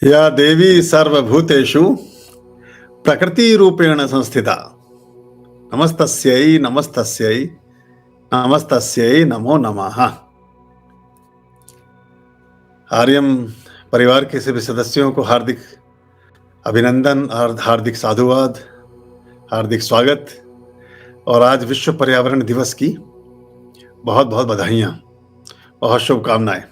या देवी सर्वभूतेषु प्रकृतिरूपेण संस्थिता नमस्तस्यै नमस्तस्यै नमस्तस्यै नमो नमः। आर्यम परिवार के सभी सदस्यों को हार्दिक अभिनंदन और हार्दिक साधुवाद, हार्दिक स्वागत। और आज विश्व पर्यावरण दिवस की बहुत बहुत बधाइयाँ, बहुत शुभकामनाएं।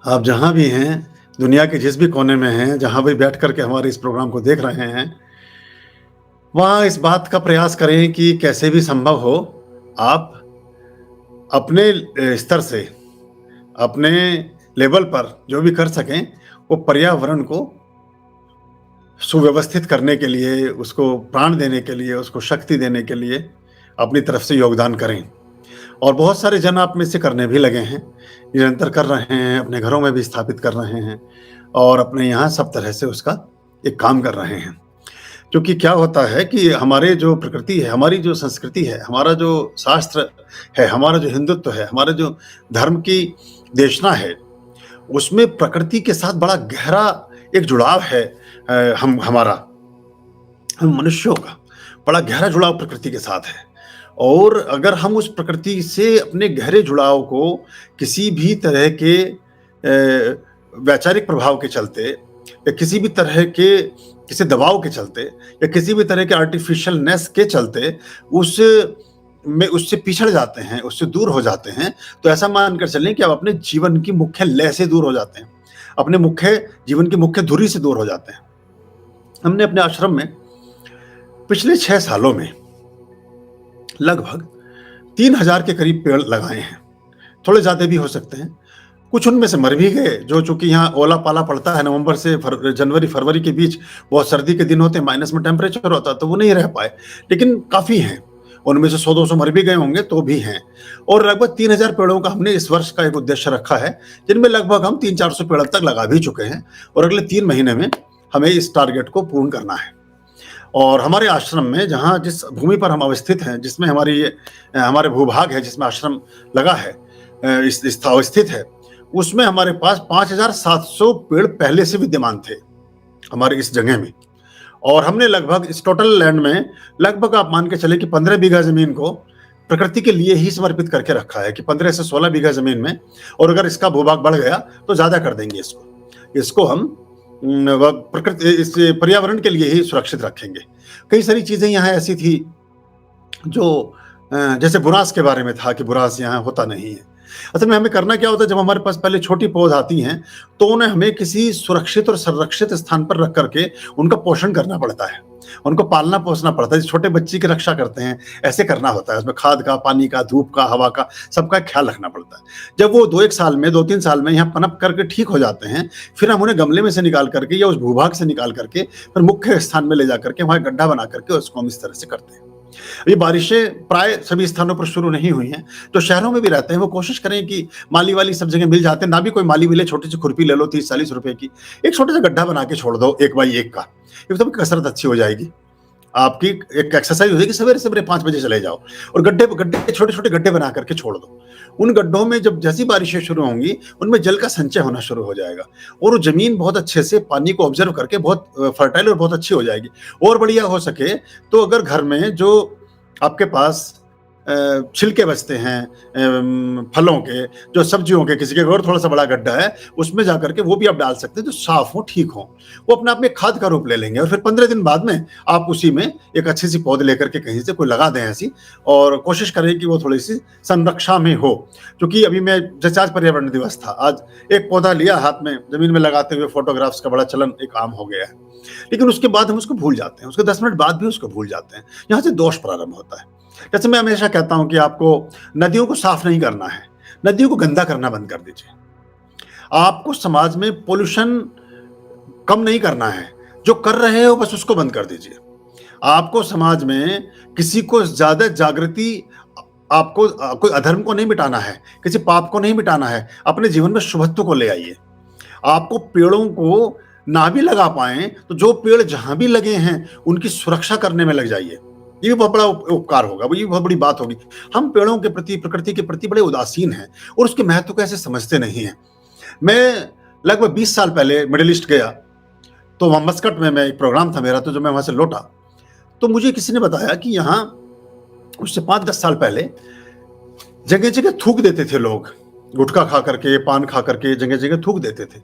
आप जहाँ भी हैं, दुनिया के जिस भी कोने में हैं, जहाँ भी बैठ कर के हमारे इस प्रोग्राम को देख रहे हैं, वहाँ इस बात का प्रयास करें कि कैसे भी संभव हो आप अपने स्तर से, अपने लेवल पर जो भी कर सकें, वो पर्यावरण को सुव्यवस्थित करने के लिए, उसको प्राण देने के लिए, उसको शक्ति देने के लिए अपनी तरफ से योगदान करें। और बहुत सारे जन आप में से करने भी लगे हैं, निरंतर कर रहे हैं, अपने घरों में भी स्थापित कर रहे हैं और अपने यहाँ सब तरह से उसका एक काम कर रहे हैं। क्योंकि क्या होता है कि हमारे जो प्रकृति है, हमारी जो संस्कृति है, हमारा जो शास्त्र है, हमारा जो हिंदुत्व है, हमारा जो धर्म की देशना है, उसमें प्रकृति के साथ बड़ा गहरा एक जुड़ाव है। हम मनुष्यों का बड़ा गहरा जुड़ाव प्रकृति के साथ है। और अगर हम उस प्रकृति से अपने गहरे जुड़ाव को किसी भी तरह के वैचारिक प्रभाव के चलते या किसी भी तरह के किसी दबाव के चलते या किसी भी तरह के आर्टिफिशियलनेस के चलते उससे पिछड़ जाते हैं, उससे दूर हो जाते हैं, तो ऐसा मानकर चलें कि आप अपने जीवन की मुख्य लय से दूर हो जाते हैं, अपने जीवन की मुख्य धुरी से दूर हो जाते हैं। हमने अपने आश्रम में पिछले 6 सालों में लगभग 3000 के करीब पेड़ लगाए हैं। थोड़े ज़्यादा भी हो सकते हैं, कुछ उनमें से मर भी गए, जो चूंकि यहाँ ओला पाला पड़ता है, नवंबर से जनवरी फरवरी के बीच बहुत सर्दी के दिन होते हैं, माइनस में टेम्परेचर होता है, तो वो नहीं रह पाए, लेकिन काफ़ी हैं। उनमें से 100-200 मर भी गए होंगे, तो भी हैं। और लगभग 3000 पेड़ों का हमने इस वर्ष का एक उद्देश्य रखा है, जिनमें लगभग हम 300-400 पेड़ तक लगा भी चुके हैं और अगले 3 महीने में हमें इस टारगेट को पूर्ण करना है। और हमारे आश्रम में, जहाँ जिस भूमि पर हम अवस्थित हैं, जिसमें हमारे भूभाग है, जिसमें आश्रम लगा है, स्थित है, उसमें हमारे पास 5700 पेड़ पहले से विद्यमान थे हमारे इस जगह में। और हमने लगभग इस टोटल लैंड में लगभग आप मान के चले कि 15 बीघा जमीन को प्रकृति के लिए ही समर्पित करके रखा है, कि 15 से 16 बीघा जमीन में, और अगर इसका भूभाग बढ़ गया तो ज्यादा कर देंगे इसको हम प्रकृति, इस पर्यावरण के लिए ही सुरक्षित रखेंगे। कई सारी चीजें यहाँ ऐसी थी जो जैसे बुरांस के बारे में था कि बुरांस यहाँ होता नहीं है। असल में हमें करना क्या होता है, जब हमारे पास पहले छोटी पौध आती हैं तो उन्हें हमें किसी सुरक्षित और संरक्षित स्थान पर रख करके उनका पोषण करना पड़ता है, उनको पालना पोसना पड़ता है। छोटे बच्चे की रक्षा करते हैं, ऐसे करना होता है। उसमें खाद का, पानी का, धूप का, हवा का, सबका ख्याल रखना पड़ता है। जब वो 2-1 साल में, 2-3 साल में यहाँ पनप करके ठीक हो जाते हैं, फिर हम उन्हें गमले में से निकाल करके या उस भूभाग से निकाल करके फिर मुख्य स्थान में ले जा करके वहाँ गड्ढा बना करके उसको हम इस तरह से करते हैं। ये बारिशें प्राय सभी स्थानों पर शुरू नहीं हुई हैं। जो शहरों में भी रहते हैं वो कोशिश करें कि माली वाली सब जगह मिल जाते हैं, ना भी कोई माली मिले, छोटी सी खुरपी ले लो 30-40 रुपए की, एक छोटा सा गड्ढा बना के छोड़ दो 1 बाई 1 का। ये तो कसरत अच्छी हो जाएगी, आपकी एक एक्सरसाइज हो जाएगी। सवेरे सवेरे 5 बजे चले जाओ और गड्ढे छोटे छोटे गड्ढे बना करके छोड़ दो। उन गड्ढों में जब जैसी बारिशें शुरू होंगी, उनमें जल का संचय होना शुरू हो जाएगा और वो जमीन बहुत अच्छे से पानी को ऑब्जर्व करके बहुत फर्टाइल और बहुत अच्छी हो जाएगी। और बढ़िया हो सके तो अगर घर में जो आपके पास छिलके बचते हैं फलों के, जो सब्जियों के, किसी के और थोड़ा सा बड़ा गड्ढा है, उसमें जाकर के वो भी आप डाल सकते हैं, जो साफ हो, ठीक हो। वो अपने आप में खाद का रूप ले लेंगे और फिर 15 दिन बाद में आप उसी में एक अच्छी सी पौध लेकर के कहीं से कोई लगा दें ऐसी, और कोशिश करें कि वो थोड़ी सी संरक्षा में हो। क्योंकि अभी मैं, जैसे आज पर्यावरण दिवस था, आज एक पौधा लिया हाथ में, जमीन में लगाते हुए फोटोग्राफ्स का बड़ा चलन एक आम हो गया है, लेकिन उसके बाद हम उसको भूल जाते हैं, उसके 10 मिनट बाद भी उसको भूल जाते हैं। यहाँ से दोष प्रारंभ होता है। जैसे मैं हमेशा कहता हूं कि आपको नदियों को साफ नहीं करना है, नदियों को गंदा करना बंद कर दीजिए। आपको समाज में पोल्यूशन कम नहीं करना है, जो कर रहे हो बस उसको बंद कर दीजिए। आपको समाज में किसी को ज्यादा जागृति, आपको कोई अधर्म को नहीं मिटाना है, किसी पाप को नहीं मिटाना है, अपने जीवन में शुभत्व को ले आइए। आपको पेड़ों को ना भी लगा पाए तो जो पेड़ जहां भी लगे हैं उनकी सुरक्षा करने में लग जाइए। ये भी बहुत बड़ा उपकार होगा, ये बहुत बड़ी बात होगी। हम पेड़ों के प्रति, प्रकृति के प्रति बड़े उदासीन हैं और उसके महत्व को ऐसे समझते नहीं हैं। मैं लगभग 20 साल पहले मिडल ईस्ट गया, तो वहाँ मस्कट में मैं एक प्रोग्राम था मेरा, तो जब मैं वहाँ से लौटा, तो मुझे किसी ने बताया कि यहाँ उससे 5-10 साल पहले जगह-जगह थूक देते थे लोग, गुटखा खा करके, पान खा करके जगह-जगह थूक देते थे।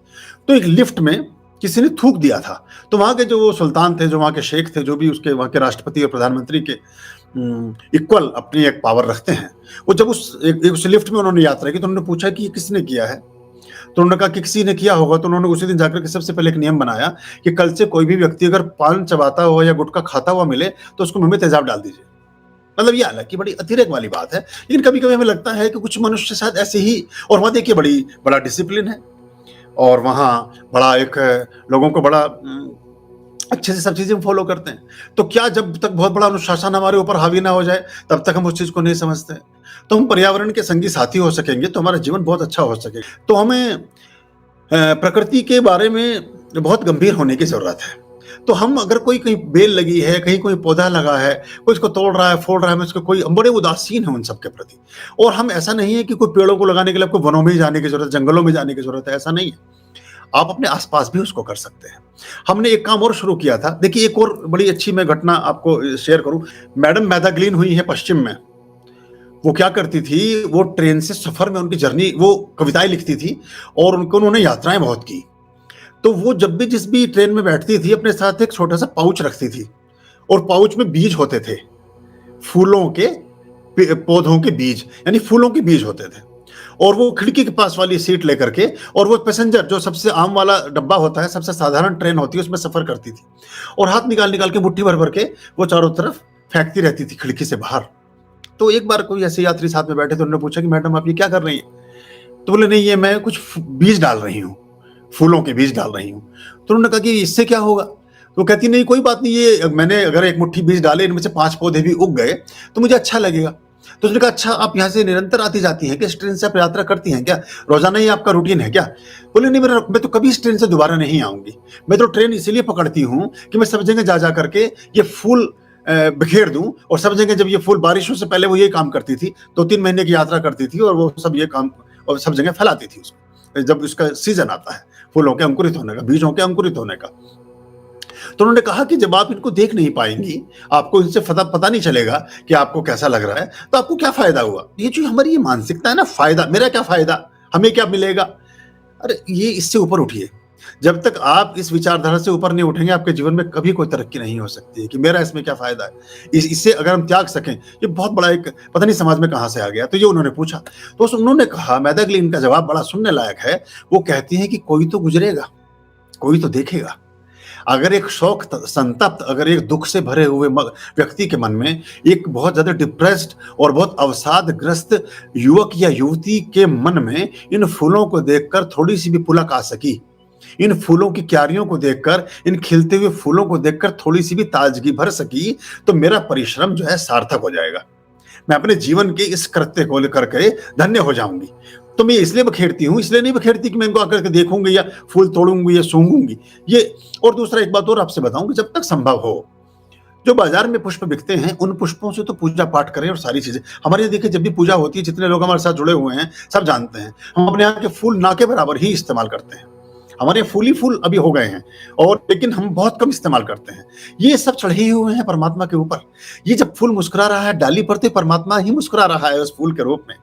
तो एक लिफ्ट में किसी ने थूक दिया था, तो वहाँ के जो वो सुल्तान थे, जो वहाँ के शेख थे, जो भी उसके वहाँ के राष्ट्रपति और प्रधानमंत्री के इक्वल अपनी एक पावर रखते हैं, वो जब उस लिफ्ट में उन्होंने यात्रा की, तो उन्होंने पूछा कि ये किसने किया है? तो उन्होंने कहा कि किसी ने किया होगा, तो उन्होंने उसी दिन जाकर के सबसे पहले एक नियम बनाया कि कल से कोई भी व्यक्ति अगर पान चबाता हुआ या गुटखा खाता हुआ मिले, तो उसको मुँह में तेजाब डाल दीजिए। मतलब ये हालाँकि बड़ी अतिरेक वाली बात है, लेकिन कभी-कभी हमें लगता है कि कुछ मनुष्य शायद ऐसे ही, और वहाँ देखिए बड़ा डिसिप्लिन है, और वहाँ बड़ा एक लोगों को बड़ा अच्छे से सब चीज़ें फॉलो करते हैं। तो क्या जब तक बहुत बड़ा अनुशासन हमारे ऊपर हावी ना हो जाए, तब तक हम उस चीज़ को नहीं समझते। तो हम पर्यावरण के संगी साथी हो सकेंगे, तो हमारा जीवन बहुत अच्छा हो सकेगा। तो हमें प्रकृति के बारे में बहुत गंभीर होने की ज़रूरत है। तो हम अगर कोई कहीं बेल लगी है, कहीं कोई पौधा लगा है, कोई उसको तोड़ रहा है, फोड़ रहा है, हम उसको कोई हम बड़े उदासीन हैं उन सब के प्रति। और हम ऐसा नहीं है कि कोई पेड़ों को लगाने के लिए आपको वनों में ही जाने की ज़रूरत है, जंगलों में जाने की ज़रूरत है, ऐसा नहीं है। आप अपने आस-पास भी उसको कर सकते हैं। हमने एक काम और शुरू किया था। देखिए, एक और बड़ी अच्छी मैं घटना आपको शेयर करूँ। मैडम मैदाग्लीन हुई हैं पश्चिम में। वो क्या करती थी, वो ट्रेन से सफ़र में उनकी जर्नी, वो कविताएँ लिखती थी और उन्होंने यात्राएँ बहुत की। तो वो जब भी जिस भी ट्रेन में बैठती थी, अपने साथ एक छोटा-सा पाउच रखती थी, और पाउच में बीज होते थे, फूलों के पौधों के बीज, यानी फूलों के बीज होते थे। और वो खिड़की के पास वाली सीट लेकर के, और वो पैसेंजर जो सबसे आम वाला डब्बा होता है, सबसे साधारण ट्रेन होती है, उसमें सफ़र करती थी, और हाथ निकाल-निकाल के मुट्ठी भर-भर के वो चारों तरफ फेंकती रहती थी खिड़की से बाहर। तो एक बार कोई ऐसे यात्री साथ में बैठे, तो उन्होंने पूछा कि मैडम आप ये क्या कर रही हैं? तो बोले नहीं, ये मैं कुछ बीज डाल रही हूँ, फूलों के बीज डाल रही हूँ। तो उन्होंने कहा कि इससे क्या होगा? तो कहती नहीं, कोई बात नहीं, ये मैंने अगर एक मुट्ठी बीज डाले, इनमें से 5 पौधे भी उग गए, तो मुझे अच्छा लगेगा। तो उसने कहा अच्छा, आप यहाँ से निरंतर आती जाती हैं क्या? इस ट्रेन से आप यात्रा करती हैं क्या? रोज़ाना ही आपका रूटीन है क्या? बोले नहीं, मैं तो कभी इस ट्रेन से दोबारा नहीं आऊँगी। मैं तो ट्रेन इसीलिए पकड़ती हूँ कि मैं सब जगह जा करके ये फूल बिखेर दूँ, और सब जगह जब ये फूल, बारिशों से पहले वो ये काम करती थी, 2-3 महीने की यात्रा करती थी, और वो सब ये काम और सब जगह फैलाती थी उसको, जब उसका सीज़न आता है फूलों के अंकुरित होने का, बीजों के अंकुरित होने का। तो उन्होंने कहा कि जब आप इनको देख नहीं पाएँगी, आपको इनसे पता नहीं चलेगा कि आपको कैसा लग रहा है, तो आपको क्या फ़ायदा हुआ? ये जो हमारी ये मानसिकता है ना, फ़ायदा, मेरा क्या फ़ायदा? हमें क्या मिलेगा? अरे! ये इससे ऊपर उठिए। जब तक आप इस विचारधारा से ऊपर नहीं उठेंगे, आपके जीवन में कभी कोई तरक्की नहीं हो सकती है कि मेरा इसमें क्या फ़ायदा है? इससे अगर हम त्याग सकें, ये बहुत बड़ा एक पता नहीं समाज में कहाँ से आ गया। तो ये उन्होंने पूछा। तो उन्होंने कहा, मैदाग्लीन का जवाब बड़ा सुनने लायक है। वो कहती हैं कि कोई तो गुज़रेगा, कोई तो देखेगा। अगर एक शोक संतप्त, अगर एक दुख से भरे हुए व्यक्ति के मन में एक बहुत ज़्यादा डिप्रेस्ड और बहुत अवसादग्रस्त युवक या युवती के मन में इन फूलों को देखकर थोड़ी सी भी पुलक आ सकी, इन फूलों की क्यारियों को देखकर, इन खिलते हुए फूलों को देखकर थोड़ी सी भी ताजगी भर सकी, तो मेरा परिश्रम जो है सार्थक हो जाएगा। मैं अपने जीवन के इस कृत्य को लेकर के धन्य हो जाऊंगी। तो मैं इसलिए बखेरती हूँ, इसलिए नहीं बखेरती कि मैं इनको आकर के देखूंगी या फूल तोड़ूंगी या सूंघूंगी ये। और दूसरा एक बात और आपसे बताऊं कि जब तक संभव हो, जो बाजार में पुष्प बिकते हैं, उन पुष्पों से तो पूजा पाठ करें और सारी चीजें। हमारे यहाँ देखिए, जब भी पूजा होती है, जितने लोग हमारे साथ जुड़े हुए हैं सब जानते हैं, हम अपने यहाँ के फूल ना के बराबर ही इस्तेमाल करते हैं। हमारे फूल ही फूल अभी हो गए हैं, और लेकिन हम बहुत कम इस्तेमाल करते हैं। ये सब चढ़े ही हुए हैं परमात्मा के ऊपर। ये जब फूल मुस्कुरा रहा है डाली पर, तो परमात्मा ही मुस्कुरा रहा है उस फूल के रूप में।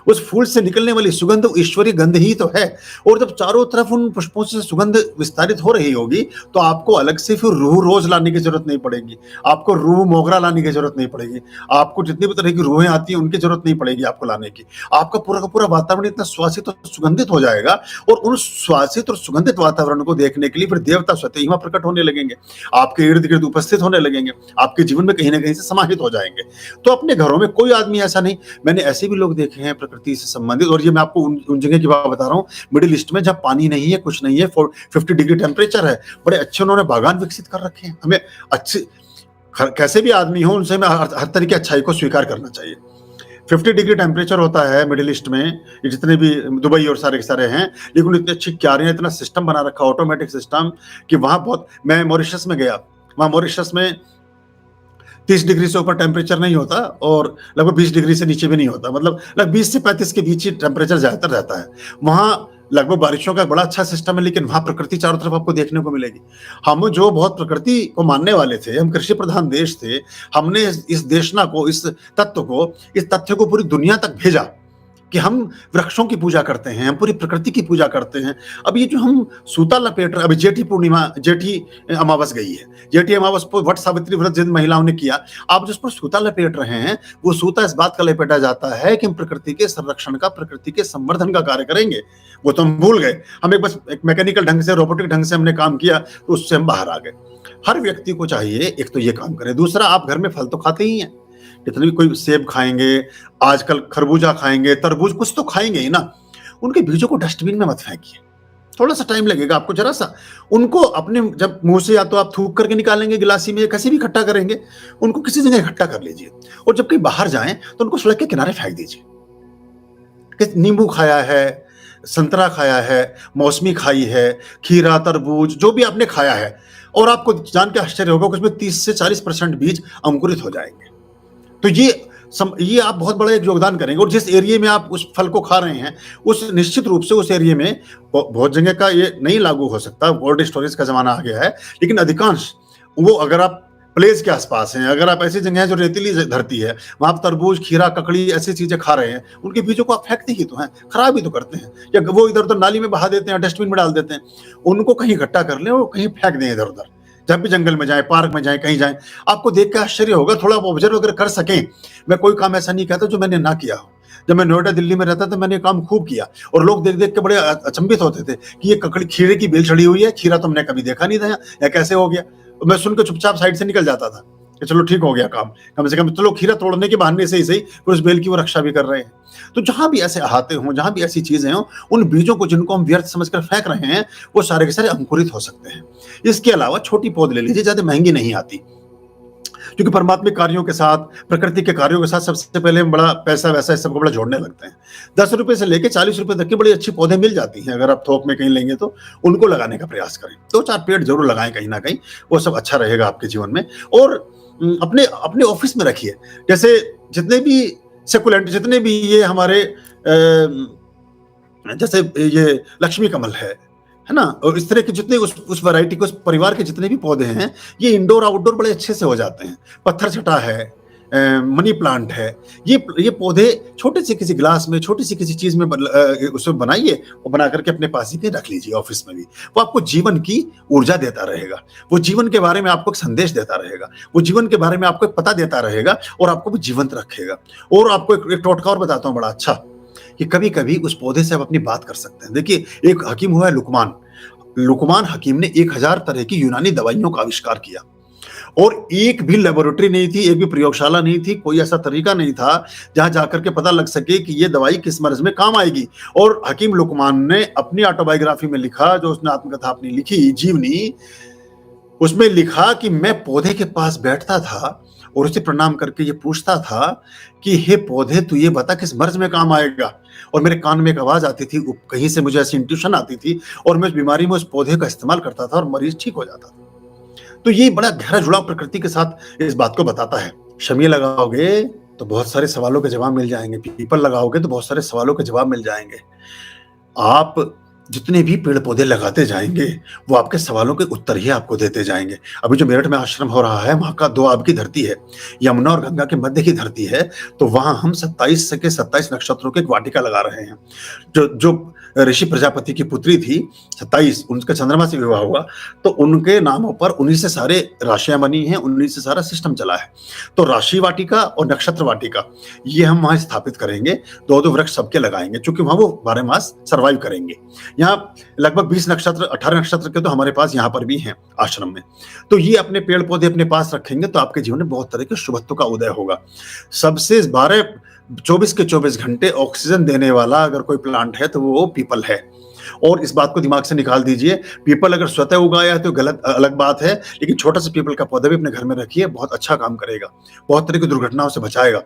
उस फूल से निकलने वाली सुगंध ईश्वरीय गंध ही तो है। और जब चारों तरफ उन पुष्पों से सुगंध विस्तारित हो रही होगी, तो आपको अलग से फिर रूह रोज लाने की जरूरत नहीं पड़ेगी, आपको रूह मोगरा लाने की जरूरत नहीं पड़ेगी, आपको जितनी भी तरह की रूहें आती हैं उनकी जरूरत नहीं पड़ेगी आपको लाने की। आपका पूरा का पूरा वातावरण इतना सुवासित और सुगंधित हो जाएगा, और उन सुवासित और सुगंधित वातावरण को देखने के लिए फिर देवता स्वतः ही वहां प्रकट होने लगेंगे, आपके इर्द गिर्द उपस्थित होने लगेंगे, आपके जीवन में कहीं ना कहीं से समाहित हो जाएंगे। तो अपने घरों में कोई आदमी ऐसा नहीं, मैंने ऐसे भी लोग देखे हैं प्रकृति से संबंधित, और ये मैं आपको उन जगह की बात बता रहा हूँ, मिडिल ईस्ट में, जहाँ पानी नहीं है, कुछ नहीं है, 50 डिग्री टेम्परेचर है, बड़े अच्छे उन्होंने बागान विकसित कर रखे हैं। हमें अच्छे कैसे भी आदमी हो, उनसे हमें हर तरह की अच्छाई को स्वीकार करना चाहिए। 50 डिग्री टेम्परेचर होता है मिडिल ईस्ट में, ये जितने भी दुबई और सारे के सारे हैं, लेकिन इतनी अच्छी क्यारियां, इतना सिस्टम बना रखा, ऑटोमेटिक सिस्टम, कि वहाँ बहुत, मैं मॉरिशस में गया, वहाँ मॉरिशस में 30 डिग्री से ऊपर टेम्परेचर नहीं होता, और लगभग 20 डिग्री से नीचे भी नहीं होता, मतलब लगभग 20 से 35 के बीच ही टेम्परेचर ज़्यादातर रहता है। वहाँ लगभग बारिशों का बड़ा अच्छा सिस्टम है, लेकिन वहाँ प्रकृति चारों तरफ आपको देखने को मिलेगी। हम जो बहुत प्रकृति को मानने वाले थे, हम कृषि प्रधान देश थे, हमने इस देशना को, इस तथ्य को पूरी दुनिया तक भेजा कि हम वृक्षों की पूजा करते हैं, हम पूरी प्रकृति की पूजा करते हैं। अब ये जो हम सूता लपेट रहे, अभी जेठी अमावस गई है, जेठी अमावस पर वट सावित्री व्रत जिन महिलाओं ने किया, आप जिस पर सूता लपेट रहे हैं, वो सूता इस बात का लपेटा जाता है कि हम प्रकृति के संरक्षण का, प्रकृति के संवर्धन का कार्य करेंगे। वो तो हम भूल गए, हम एक मैकेनिकल ढंग से, रोबोटिक ढंग से हमने काम किया, तो उससे हम बाहर आ गए। हर व्यक्ति को चाहिए एक तो ये काम करे, दूसरा आप घर में फल तो खाते ही हैं, जितने भी कोई सेब खाएंगे, आजकल खरबूजा खाएंगे, तरबूज, कुछ तो खाएंगे ही ना, उनके बीजों को डस्टबिन में मत फेंकिए, थोड़ा सा टाइम लगेगा आपको, जरा सा उनको अपने जब मुंह से या तो आप थूक करके निकालेंगे गिलासी में, या कैसे भी इकट्ठा करेंगे, उनको किसी जगह इकट्ठा कर लीजिए, और जब कहीं बाहर जाएं तो उनको सड़क के किनारे फेंक दीजिए। कि नींबू खाया है, संतरा खाया है, मौसमी खाई है, खीरा, तरबूज, जो भी आपने खाया है, और आपको जान के आश्चर्य होगा कि उसमें 30 से 40% बीज अंकुरित हो जाएंगे। तो ये आप बहुत बड़ा एक योगदान करेंगे। और जिस एरिया में आप उस फल को खा रहे हैं, उस निश्चित रूप से उस एरिया में बहुत जगह का ये नहीं लागू हो सकता, कोल्ड स्टोरेज का जमाना आ गया है, लेकिन अधिकांश वो, अगर आप प्लेस के आसपास हैं, अगर आप ऐसी जगह हैं जो रेतीली धरती है, वहां आप तरबूज, खीरा, ककड़ी ऐसी चीजें खा रहे हैं, उनके बीजों को आप फेंकते ही तो हैं, खराब ही तो करते हैं, या वो इधर उधर नाली में बहा देते हैं, डस्टबिन में डाल देते हैं। उनको कहीं इकट्ठा कर लें और कहीं फेंक दें इधर उधर, जब भी जंगल में जाएं, पार्क में जाएं, कहीं जाएं, आपको देख के आश्चर्य होगा। थोड़ा ऑब्जर्व अगर कर सकें, मैं कोई काम ऐसा नहीं कहता जो मैंने ना किया हो। जब मैं नोएडा, दिल्ली में रहता था, मैंने काम खूब किया, और लोग देख देख के बड़े अचंभित होते थे कि ये ककड़ी, खीरे की बेल चढ़ी हुई है, खीरा तो हमने कभी देखा नहीं था, या कैसे हो गया। मैं सुन के चुपचाप साइड से निकल जाता था कि चलो ठीक हो गया काम, कम से कम चलो खीरा तोड़ने के बहाने से ही सही, फिर उस बेल की वो रक्षा भी कर रहे हैं। तो जहां भी ऐसे अहाते हों, जहां भी ऐसी चीजें हों, उन बीजों को जिनको हम व्यर्थ समझकर फेंक रहे हैं, वो सारे के सारे अंकुरित हो सकते हैं। इसके अलावा छोटी पौध ले लीजिए, ज्यादा महंगी नहीं आती, क्योंकि परमात्मिक कार्यों के साथ, प्रकृति के कार्यों के साथ सबसे पहले हम बड़ा पैसा वैसा इस सबको बड़ा जोड़ने लगते हैं। 10 रुपए से लेके 40 रुपए तक की बड़ी अच्छी पौधे मिल जाती हैं, अगर आप थोक में कहीं लेंगे तो उनको लगाने का प्रयास करें। 2-4 पेड़ जरूर लगाएं कहीं ना कहीं, वो सब अच्छा रहेगा आपके जीवन में। और अपने अपने ऑफिस में रखिए, जैसे जितने भी सेकुलेंट, जितने भी ये हमारे जैसे ये लक्ष्मी कमल है ना, और इस तरह के जितने उस वैरायटी के, उस परिवार के जितने भी पौधे हैं, ये इंडोर आउटडोर बड़े अच्छे से हो जाते हैं। पत्थर छटा है, मनी प्लांट है, ये पौधे छोटे से किसी गिलास में, छोटी सी किसी चीज में उसमें बनाइए, और बना करके अपने पास ही रख लीजिए ऑफिस में भी। वो आपको जीवन की ऊर्जा देता रहेगा, वो जीवन के बारे में आपको एक संदेश देता रहेगा, वो जीवन के बारे में आपको एक पता देता रहेगा, और आपको भी जीवंत रखेगा। और आपको एक टोटका और बताता हूँ बड़ा अच्छा, कि कभी कभी उस पौधे से आप अपनी बात कर सकते हैं। देखिए, एक हकीम हुआ है लुकमान हकीम ने 1000 तरह की यूनानी दवाइयों का आविष्कार किया, और एक भी लेबोरेटरी नहीं थी, एक भी प्रयोगशाला नहीं थी, कोई ऐसा तरीका नहीं था जहां जाकर के पता लग सके कि ये दवाई किस मर्ज में काम आएगी। और हकीम लुकमान ने अपनी ऑटोबायोग्राफी में लिखा, जो उसने आत्मकथा अपनी लिखी, जीवनी, उसमें लिखा कि मैं पौधे के पास बैठता था और उसे प्रणाम करके ये पूछता था कि हे पौधे, तू ये बता किस मर्ज में काम आएगा। और मेरे कान में एक आवाज आती थी, कहीं से मुझे ऐसी इंट्यूशन आती थी, और मैं उस बीमारी में उस पौधे का इस्तेमाल करता था, और मरीज ठीक हो जाता था। तो ये बड़ा गहरा जुड़ाव प्रकृति के साथ इस बात को बताता है। शमी लगाओगे तो बहुत सारे सवालों के जवाब मिल जाएंगे, पीपल लगाओगे तो बहुत सारे सवालों के जवाब मिल जाएंगे। आप जितने भी पेड़ पौधे लगाते जाएंगे, वो आपके सवालों के उत्तर ही आपको देते जाएंगे। अभी जो मेरठ में आश्रम हो रहा है, वहां का 2 आब की धरती है, यमुना और गंगा के मध्य की धरती है, तो वहां हम 27 के 27 नक्षत्रों की एक वाटिका लगा रहे हैं। जो ऋषि प्रजापति की पुत्री थी 27, उनका चंद्रमा से विवाह हुआ, तो उनके नामों पर 19 से सारे राशियां बनी हैं, 19 से सारा सिस्टम चला है। तो राशि वाटिका और नक्षत्र वाटिका ये हम वहां स्थापित करेंगे, 2-2 वृक्ष सबके लगाएंगे, क्योंकि वहां वो 12 मास सर्वाइव करेंगे। यहाँ लगभग 20 नक्षत्र, 18 नक्षत्र के तो हमारे पास यहाँ पर भी हैं आश्रम में। तो ये अपने पेड़ पौधे अपने पास रखेंगे तो आपके जीवन में बहुत तरह के शुभत्व का उदय होगा। सबसे 24 के 24 घंटे ऑक्सीजन देने वाला अगर कोई प्लांट है तो वो पीपल है। और इस बात को दिमाग से निकाल दीजिए, पीपल अगर स्वतः उगाया है तो गलत अलग बात है, लेकिन छोटा सा पीपल का पौधा भी अपने घर में रखिए, बहुत अच्छा काम करेगा, बहुत तरह की दुर्घटनाओं से बचाएगा।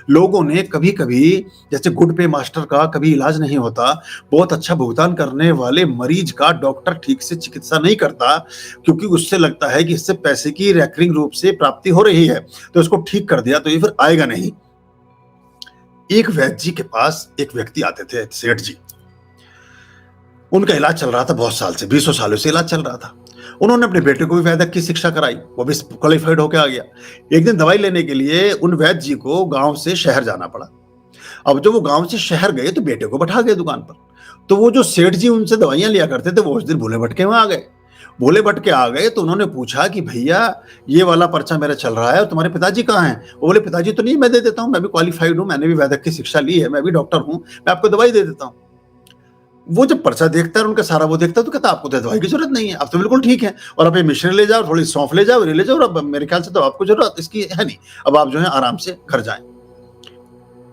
लोगों ने कभी कभी, जैसे गुड पे मास्टर का कभी इलाज नहीं होता, बहुत अच्छा भुगतान करने वाले मरीज का डॉक्टर ठीक से चिकित्सा नहीं करता, क्योंकि उससे लगता है कि इससे पैसे की रैकरिंग रूप से प्राप्ति हो रही है, तो इसको ठीक कर दिया तो ये फिर आएगा नहीं। एक वैद्य जी के पास एक व्यक्ति आते थे, सेठ जी। उनका इलाज चल रहा था बहुत साल से, बीसों सालों से इलाज चल रहा था। उन्होंने अपने बेटे को भी वैद्य की शिक्षा कराई, वो भी क्वालिफाइड होके आ गया। एक दिन दवाई लेने के लिए उन वैद्य जी को गाँव से शहर जाना पड़ा। अब जब वो गाँव से शहर गए तो बेटे को बैठा गए दुकान पर। तो वो जो सेठ जी उनसे दवाइयाँ लिया करते थे, वो उस दिन भूले-भटके वहाँ आ गए। भोले-भटके आ गए तो उन्होंने पूछा कि भैया ये वाला पर्चा मेरा चल रहा है और तुम्हारे पिताजी कहाँ हैं? वो बोले पिताजी तो नहीं, मैं दे देता हूँ, मैं भी क्वालिफाइड हूँ, मैंने भी वैद्य की शिक्षा ली है, मैं भी डॉक्टर हूँ, मैं आपको दवाई दे देता हूँ। वो जब पर्चा देखता है, उनका सारा वो देखता है तो कहता है आपको तो दवाई की ज़रूरत नहीं है, आप तो बिल्कुल ठीक हैं और आप ये मिश्री ले जाओ, थोड़ी सौंफ ले जाओ, ये ले जाओ और अब मेरे ख्याल से तो आपको ज़रूरत इसकी है नहीं। अब आप जो है आराम से घर जाएँ।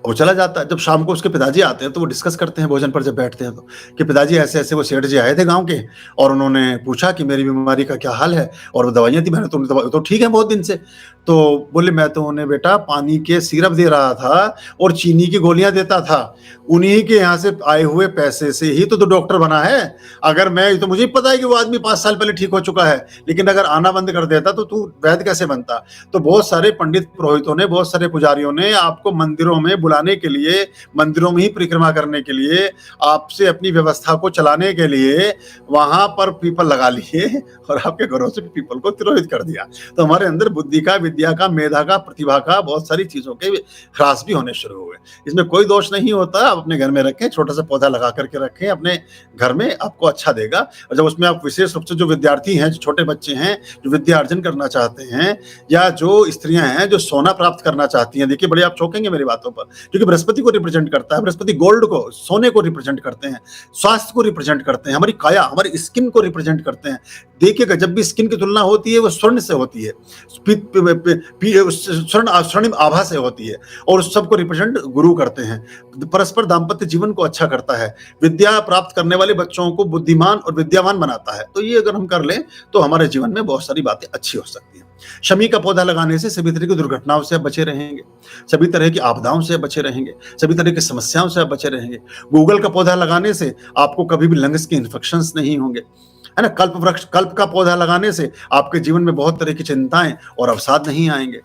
वो चला जाता है। जब शाम को उसके पिताजी आते हैं तो वो डिस्कस करते हैं भोजन पर जब बैठते हैं तो, कि पिताजी ऐसे-ऐसे वो सेठ जी आए थे गाँव के और उन्होंने पूछा कि मेरी बीमारी का क्या हाल है और वो दवाइयाँ दी, मैंने तो दवा तो ठीक है बहुत दिन से। तो बोले मैं तो उन्हें बेटा पानी के सिरप दे रहा था और चीनी की गोलियाँ देता था। उन्हीं के यहाँ से आए हुए पैसे से ही तो तू डॉक्टर बना है। अगर मैं तो मुझे भी पता है कि वो आदमी 5 साल पहले ठीक हो चुका है, लेकिन अगर आना बंद कर देता तो तू वैद्य कैसे बनता? तो बहुत सारे पंडित पुरोहितों ने, बहुत सारे पुजारियों ने आपको मंदिरों में बुलाने के लिए, मंदिरों में ही परिक्रमा करने के लिए, आपसे अपनी व्यवस्था को चलाने के लिए वहाँ पर पीपल लगा लिए और आपके घरों से पीपल को तिरोहित कर दिया। तो हमारे अंदर बुद्धि का, विद्या का, मेधा का, प्रतिभा का, बहुत सारी चीज़ों के ह्रास भी होने शुरू हुए। इसमें कोई दोष नहीं होता, आप अपने घर में रखें, छोटा-सा पौधा लगा कर के रखें अपने घर में, आपको अच्छा देगा। और जब उसमें आप विशेष रूप से जो विद्यार्थी हैं, जो छोटे बच्चे हैं, जो विद्या अर्जन करना चाहते हैं या जो स्त्रियाँ हैं, जो सोना प्राप्त करना चाहती हैं, देखिए बड़े आप चौंकेंगे मेरी बातों पर, क्योंकि बृहस्पति को रिप्रेजेंट करता है, बृहस्पति गोल्ड को, सोने को रिप्रेजेंट करते हैं, स्वास्थ्य को रिप्रेजेंट करते हैं, हमारी काया, हमारी स्किन को रिप्रेजेंट करते हैं। देखिएगा जब भी स्किन की तुलना होती है वो स्वर्ण से होती है, स्वर्णिम आभा से होती है और उस सबको रिप्रेजेंट गुरु करते हैं। परस्पर दाम्पत्य जीवन को अच्छा करता है, विद्या प्राप्त करने वाले बच्चों को बुद्धिमान और विद्यावान बनाता है। तो ये अगर हम कर लें तो हमारे जीवन में बहुत सारी बातें अच्छी हो सकती हैं। शमी का पौधा लगाने से सभी तरह की दुर्घटनाओं से आप बचे रहेंगे, सभी तरह की आपदाओं से बचे रहेंगे, सभी तरह की समस्याओं से आप बचे रहेंगे। गूगल का पौधा लगाने से आपको कभी भी लंग्स के इन्फेक्शंस नहीं होंगे, है ना? कल्प का पौधा लगाने से आपके जीवन में बहुत तरह की चिंताएं और अवसाद नहीं आएंगे।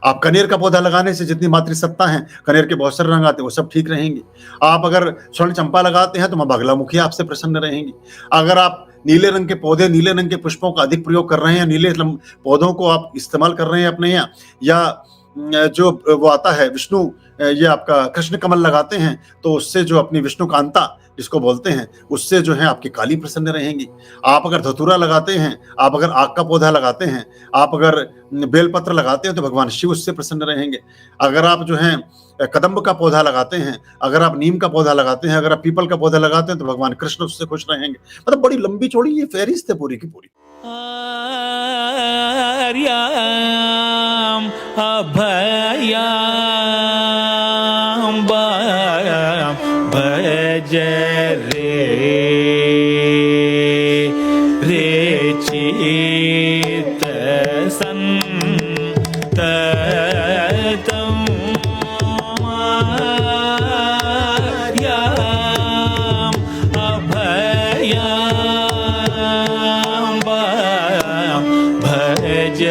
आप कनेर का पौधा लगाने से जितनी मातृसत्ता है, कनेर के बहुत सारे रंग आते हैं, वो सब ठीक रहेंगी। आप अगर स्वर्ण चंपा लगाते हैं तो माँ बगलामुखी आपसे प्रसन्न रहेंगी। अगर आप नीले रंग के पौधे, नीले रंग के पुष्पों का अधिक प्रयोग कर रहे हैं, नीले पौधों को आप इस्तेमाल कर रहे हैं अपने यहाँ, या जो वो आता है विष्णु, ये आपका कृष्ण कमल लगाते हैं तो उससे जो अपनी विष्णु कांता जिसको बोलते हैं, उससे जो है आपकी काली प्रसन्न रहेंगी। आप अगर धतूरा लगाते हैं, आप अगर आग का पौधा लगाते हैं, आप अगर बेलपत्र लगाते हैं तो भगवान शिव उससे प्रसन्न रहेंगे। अगर आप जो है कदम्ब का पौधा लगाते हैं, अगर आप नीम का पौधा लगाते हैं, अगर आप पीपल का पौधा लगाते हैं तो भगवान कृष्ण उससे खुश रहेंगे। मतलब बड़ी लंबी चौड़ी ये फहरिस्त है पूरी की पूरी। आर्याम अभयाम भज रे चित संततम आर्याम अभयाम भज